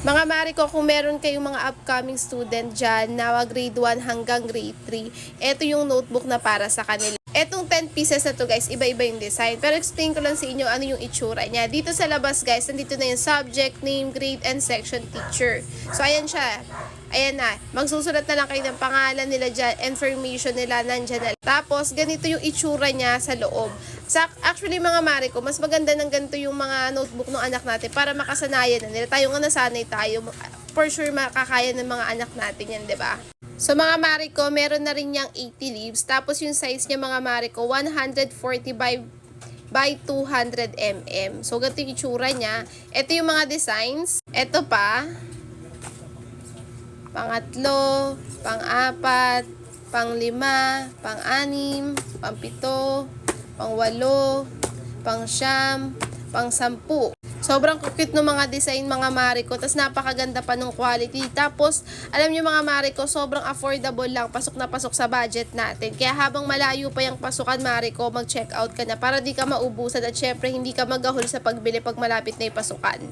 Mga mare ko, kung meron kayong mga upcoming student dyan na grade 1 hanggang grade 3, ito yung notebook na para sa kanila. Etong 10 pieces na to guys, iba-iba yung design. Pero explain ko lang sa inyo ano yung itsura niya. Dito sa labas guys, nandito na yung subject, name, grade, and section teacher. So ayan siya. Ayan na. Magsusulat na lang kayo ng pangalan nila dyan, information nila nandyan na. Tapos, ganito yung itsura niya sa loob. Actually mga mare ko, mas maganda ng ganito yung mga notebook ng anak natin para makasanayan na nila. Tayo nga nasanay tayo. For sure makakaya ng mga anak natin yan, 'di ba? So mga mare ko, meron na rin niyang 80 leaves. Tapos yung size niya mga mare ko, 140 by 200 mm. So ganito yung itsura niya. Ito yung mga designs. Ito pa. Pangatlo, pang-apat, pang-5, pang-6, pang-7, pang-8, pang-9, pang-10. Sobrang cute ng mga design mga mare ko. Tapos napakaganda pa ng quality. Tapos, alam nyo mga mare ko, sobrang affordable lang. Pasok na pasok sa budget natin. Kaya habang malayo pa yung pasukan mare ko, mag-check out ka na para di ka maubusan at syempre hindi ka magahol sa pagbili pag malapit na yung pasukan.